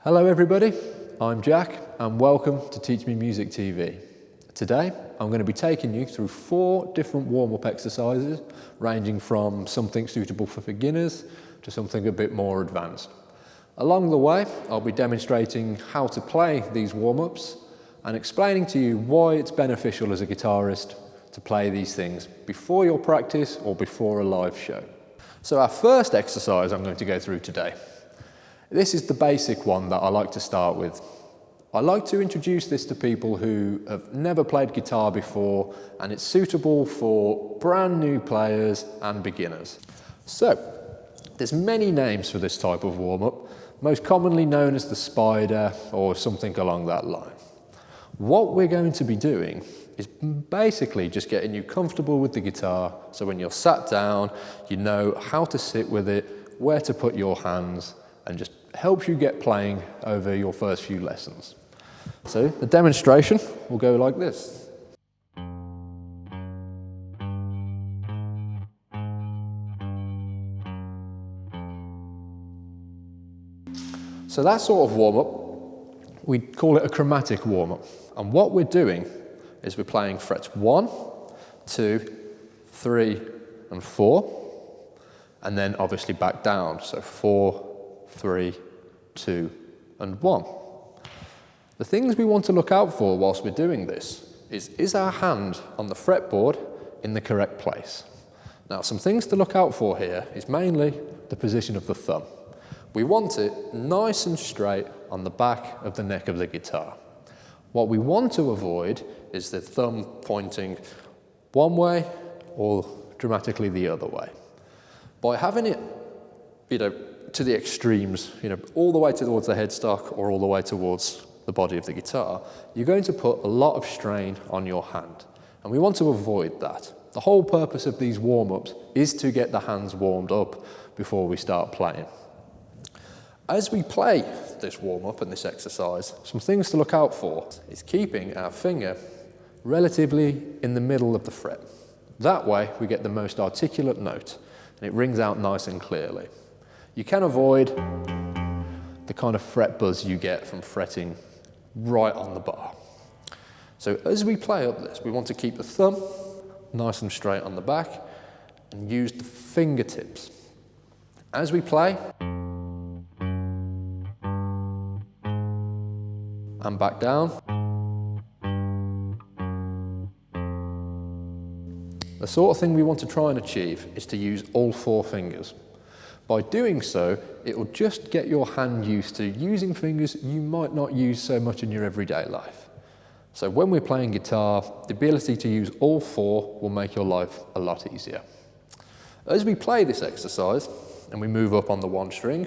Hello everybody, I'm Jack and welcome to Teach Me Music TV. Today I'm going to be taking you through 4 different warm-up exercises ranging from something suitable for beginners to something a bit more advanced. Along the way I'll be demonstrating how to play these warm-ups and explaining to you why it's beneficial as a guitarist to play these things before your practice or before a live show. So our first exercise I'm going to go through today. This is the basic one that I like to start with. I like to introduce this to people who have never played guitar before, and it's suitable for brand new players and beginners. So, there's many names for this type of warm-up, most commonly known as the spider or something along that line. What we're going to be doing is basically just getting you comfortable with the guitar, so when you're sat down, you know how to sit with it, where to put your hands, and just helps you get playing over your first few lessons. So the demonstration will go like this. So that sort of warm-up, we call it a chromatic warm-up. And what we're doing is we're playing frets 1, 2, 3, and 4, and then obviously back down. So 4, 3, 2, and 1. The things we want to look out for whilst we're doing this is our hand on the fretboard in the correct place? Now, some things to look out for here is mainly the position of the thumb. We want it nice and straight on the back of the neck of the guitar. What we want to avoid is the thumb pointing one way or dramatically the other way. By having it, to the extremes, all the way towards the headstock or all the way towards the body of the guitar, you're going to put a lot of strain on your hand. And we want to avoid that. The whole purpose of these warm-ups is to get the hands warmed up before we start playing. As we play this warm-up and this exercise, some things to look out for is keeping our finger relatively in the middle of the fret. That way we get the most articulate note and it rings out nice and clearly. You can avoid the kind of fret buzz you get from fretting right on the bar. So as we play up this, we want to keep the thumb nice and straight on the back and use the fingertips. As we play, and back down. The sort of thing we want to try and achieve is to use all 4 fingers. By doing so, it will just get your hand used to using fingers you might not use so much in your everyday life. So when we're playing guitar, the ability to use all 4 will make your life a lot easier. As we play this exercise, and we move up on the 1 string,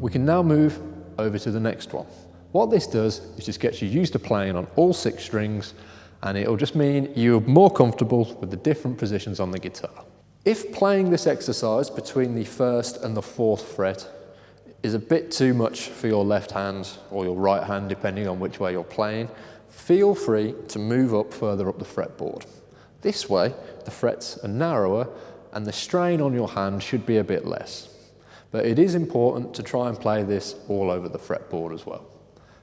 we can now move over to the next one. What this does is just gets you used to playing on all 6 strings, and it'll just mean you're more comfortable with the different positions on the guitar. If playing this exercise between the 1st and the 4th fret is a bit too much for your left hand or your right hand, depending on which way you're playing, feel free to move up further up the fretboard. This way, the frets are narrower and the strain on your hand should be a bit less. But it is important to try and play this all over the fretboard as well.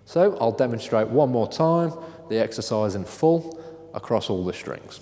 So I'll demonstrate one more time the exercise in full across all the strings.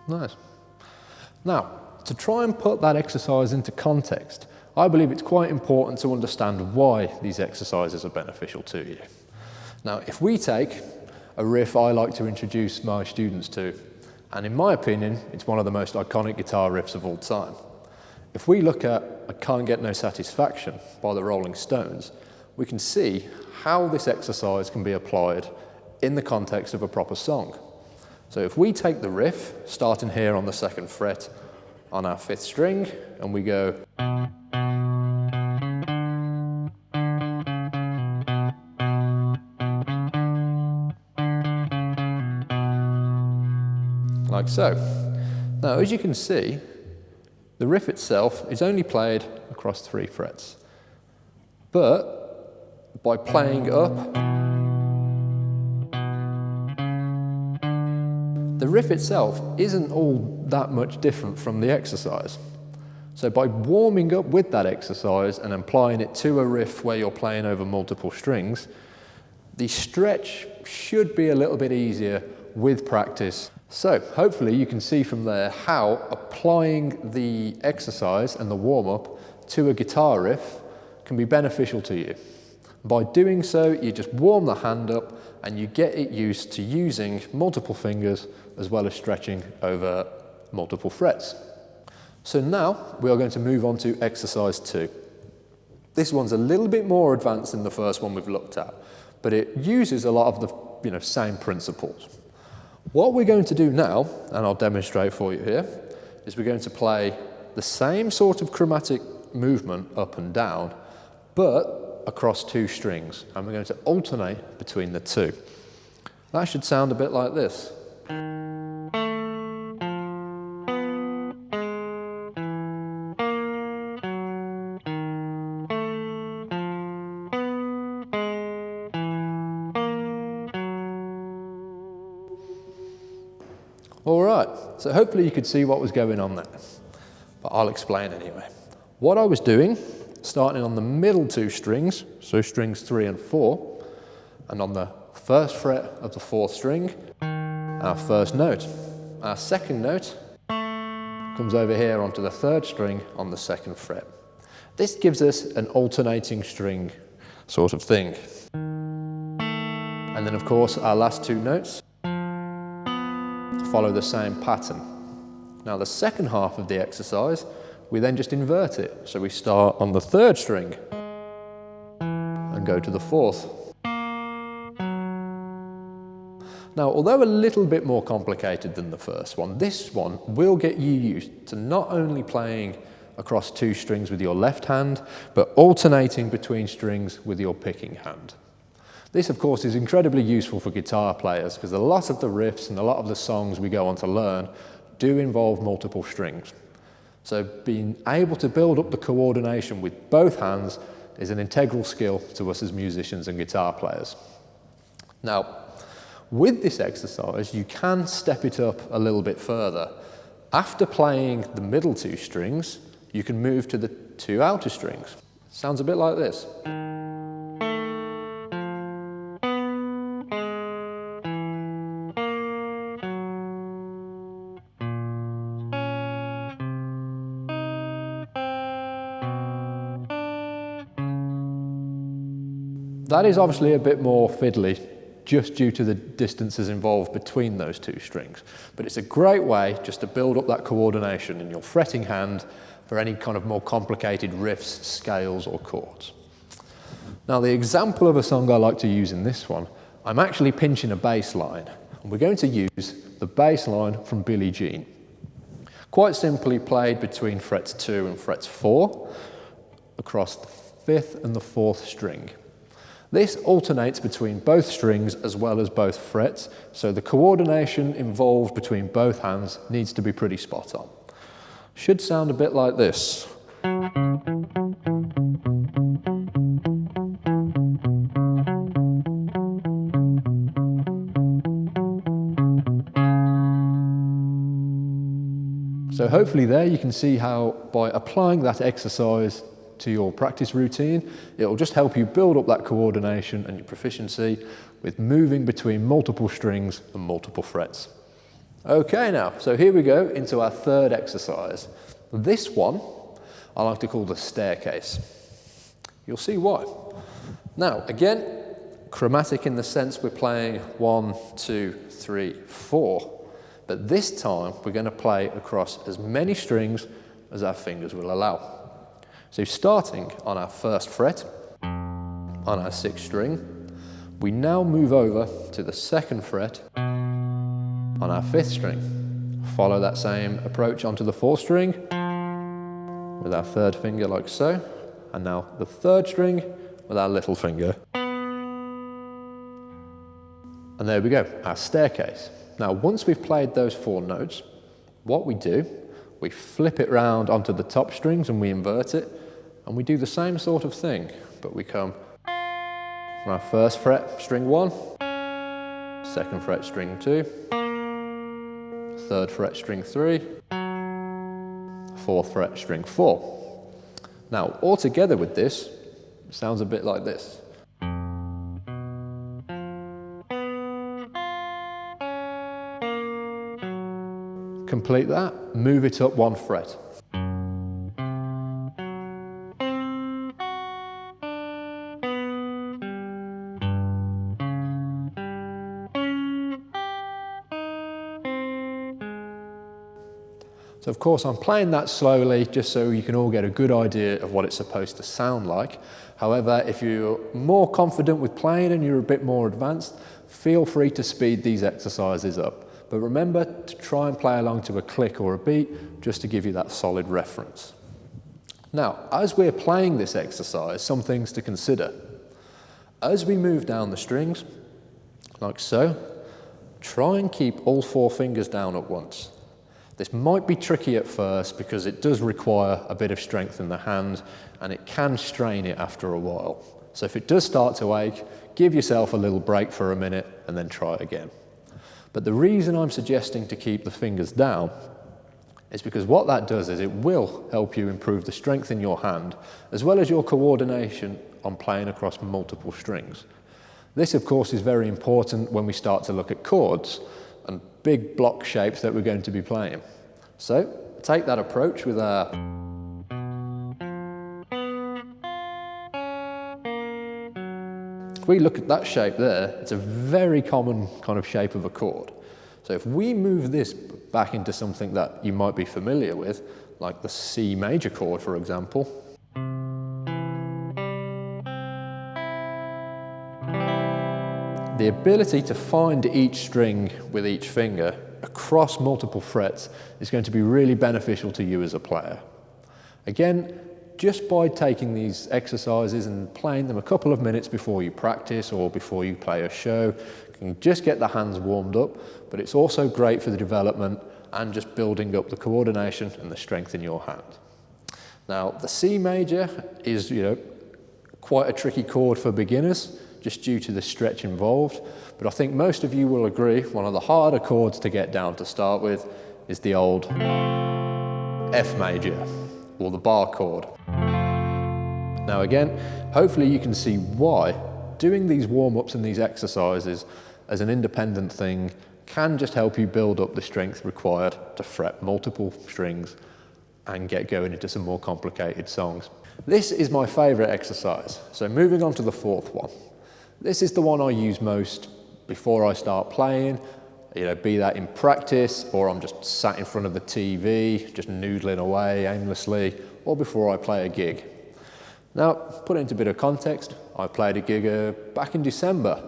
Nice. Now, to try and put that exercise into context, I believe it's quite important to understand why these exercises are beneficial to you. Now, if we take a riff I like to introduce my students to, And in my opinion, it's one of the most iconic guitar riffs of all time. If we look at I Can't Get No Satisfaction by the Rolling Stones, we can see how this exercise can be applied in the context of a proper song. So if we take the riff, starting here on the 2nd fret on our 5th string, and we go like so. Now, as you can see, the riff itself is only played across 3 frets. But by playing up, the riff itself isn't all that much different from the exercise. So by warming up with that exercise and applying it to a riff where you're playing over multiple strings, the stretch should be a little bit easier with practice. So hopefully you can see from there how applying the exercise and the warm-up to a guitar riff can be beneficial to you. By doing so, you just warm the hand up and you get it used to using multiple fingers as well as stretching over multiple frets. So now we are going to move on to exercise 2. This one's a little bit more advanced than the first one we've looked at, but it uses a lot of the same principles. What we're going to do now, and I'll demonstrate for you here, is we're going to play the same sort of chromatic movement up and down, but across 2 strings, and we're going to alternate between the 2. That should sound a bit like this. All right, so hopefully you could see what was going on there, but I'll explain anyway. What I was doing, starting on the middle 2 strings, so strings 3 and 4, and on the 1st fret of the 4th string, our 1st note. Our 2nd note comes over here onto the 3rd string on the 2nd fret. This gives us an alternating string sort of thing. And then of course our last 2 notes follow the same pattern. Now the second half of the exercise, we then just invert it. So we start on the 3rd string and go to the 4th. Now, although a little bit more complicated than the first one, this one will get you used to not only playing across 2 strings with your left hand, but alternating between strings with your picking hand. This, of course, is incredibly useful for guitar players because a lot of the riffs and a lot of the songs we go on to learn do involve multiple strings. So being able to build up the coordination with both hands is an integral skill to us as musicians and guitar players. Now, with this exercise, you can step it up a little bit further. After playing the middle 2 strings, you can move to the 2 outer strings. Sounds a bit like this. That is obviously a bit more fiddly, just due to the distances involved between those 2 strings. But it's a great way just to build up that coordination in your fretting hand for any kind of more complicated riffs, scales or chords. Now the example of a song I like to use in this one, I'm actually pinching a bass line, and we're going to use the bass line from Billie Jean. Quite simply played between frets 2 and frets 4, across the 5th and the 4th string. This alternates between both strings as well as both frets, so the coordination involved between both hands needs to be pretty spot on. Should sound a bit like this. So hopefully there you can see how by applying that exercise to your practice routine, it will just help you build up that coordination and your proficiency with moving between multiple strings and multiple frets. Okay now, so here we go into our 3rd exercise. This one I like to call the staircase. You'll see why. Now again, chromatic in the sense we're playing 1, 2, 3, 4. But this time, we're going to play across as many strings as our fingers will allow. So starting on our first fret, on our 6th string, we now move over to the 2nd fret on our 5th string. Follow that same approach onto the 4th string with our 3rd finger like so, and now the 3rd string with our little finger. And there we go, our staircase. Now, once we've played those 4 notes, what we do, we flip it round onto the top strings and we invert it, and we do the same sort of thing, but we come from our 1st fret, string 1, 2nd fret, string 2, 3rd fret, string 3, 4th fret, string 4. Now, all together with this, it sounds a bit like this. Complete that, move it up 1 fret. So of course I'm playing that slowly just so you can all get a good idea of what it's supposed to sound like. However, if you're more confident with playing and you're a bit more advanced, feel free to speed these exercises up. But remember to try and play along to a click or a beat just to give you that solid reference. Now, as we're playing this exercise, some things to consider. As we move down the strings, like so, try and keep all 4 fingers down at once. This might be tricky at first because it does require a bit of strength in the hand and it can strain it after a while. So if it does start to ache, give yourself a little break for a minute and then try it again. But the reason I'm suggesting to keep the fingers down is because what that does is it will help you improve the strength in your hand as well as your coordination on playing across multiple strings. This of course is very important when we start to look at chords and big block shapes that we're going to be playing. So take that approach with our if we look at that shape there, it's a very common kind of shape of a chord. So if we move this back into something that you might be familiar with, like the C major chord, for example, the ability to find each string with each finger across multiple frets is going to be really beneficial to you as a player. Again, just by taking these exercises and playing them a couple of minutes before you practice or before you play a show, you can just get the hands warmed up, but it's also great for the development and just building up the coordination and the strength in your hand. Now, the C major is, quite a tricky chord for beginners, just due to the stretch involved, but I think most of you will agree one of the harder chords to get down to start with is the old F major, or the bar chord. Now again, hopefully you can see why doing these warm-ups and these exercises as an independent thing can just help you build up the strength required to fret multiple strings and get going into some more complicated songs. This is my favourite exercise, so moving on to the 4th one. This is the one I use most before I start playing, be that in practice or I'm just sat in front of the TV, just noodling away aimlessly, or before I play a gig. Now, put it into a bit of context, I played a gig back in December,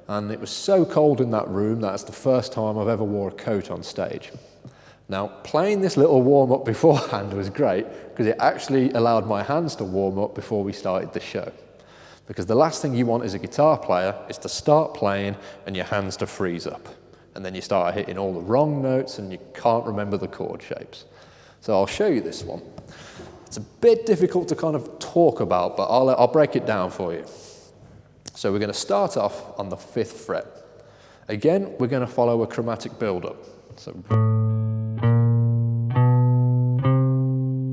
and it was so cold in that room that's the first time I've ever wore a coat on stage. Now, playing this little warm-up beforehand was great because it actually allowed my hands to warm up before we started the show. Because the last thing you want as a guitar player is to start playing and your hands to freeze up. And then you start hitting all the wrong notes and you can't remember the chord shapes. So I'll show you this one. It's a bit difficult to kind of talk about, but I'll break it down for you. So we're going to start off on the 5th fret. Again, we're going to follow a chromatic build-up. So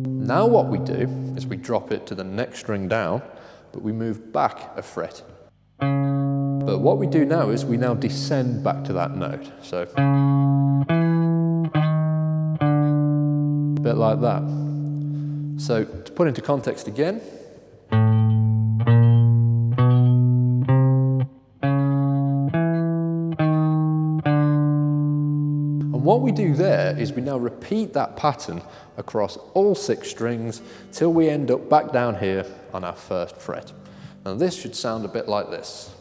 now what we do is we drop it to the next string down, but we move back a fret. But what we do now is we now descend back to that note. So a bit like that. So to put into context again, and And what we do there is we now repeat that pattern across all 6 strings till we end up back down here on our first fret. Now this should sound a bit like this.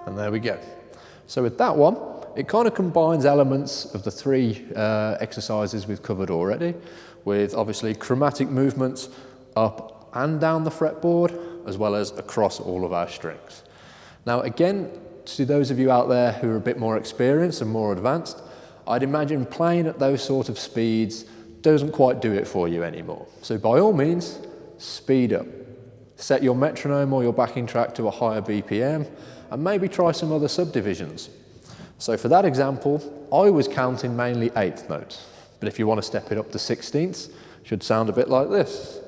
And there we go. So with that one, it kind of combines elements of the 3 exercises we've covered already, with obviously chromatic movements up and down the fretboard, as well as across all of our strings. Now again, to those of you out there who are a bit more experienced and more advanced, I'd imagine playing at those sort of speeds doesn't quite do it for you anymore. So by all means, speed up. Set your metronome or your backing track to a higher BPM, and maybe try some other subdivisions. So for that example, I was counting mainly 8th notes, but if you want to step it up to 16ths, it should sound a bit like this.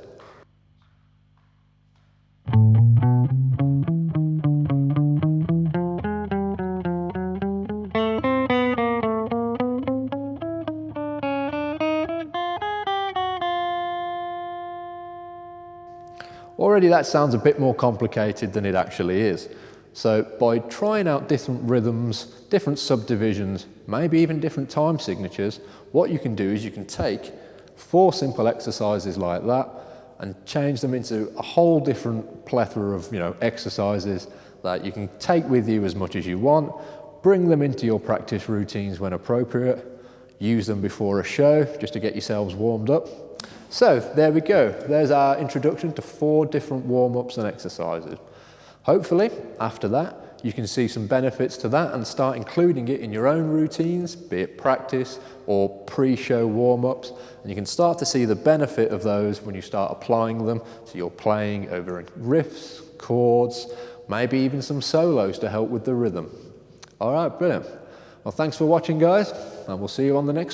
Already that sounds a bit more complicated than it actually is. So by trying out different rhythms, different subdivisions, maybe even different time signatures, what you can do is you can take 4 simple exercises like that and change them into a whole different plethora of exercises that you can take with you as much as you want, bring them into your practice routines when appropriate, use them before a show just to get yourselves warmed up. So there we go, there's our introduction to 4 different warm-ups and exercises. Hopefully, after that, you can see some benefits to that and start including it in your own routines, be it practice or pre-show warm-ups, and you can start to see the benefit of those when you start applying them to your playing over riffs, chords, maybe even some solos to help with the rhythm. All right, brilliant. Well, thanks for watching, guys, and we'll see you on the next one.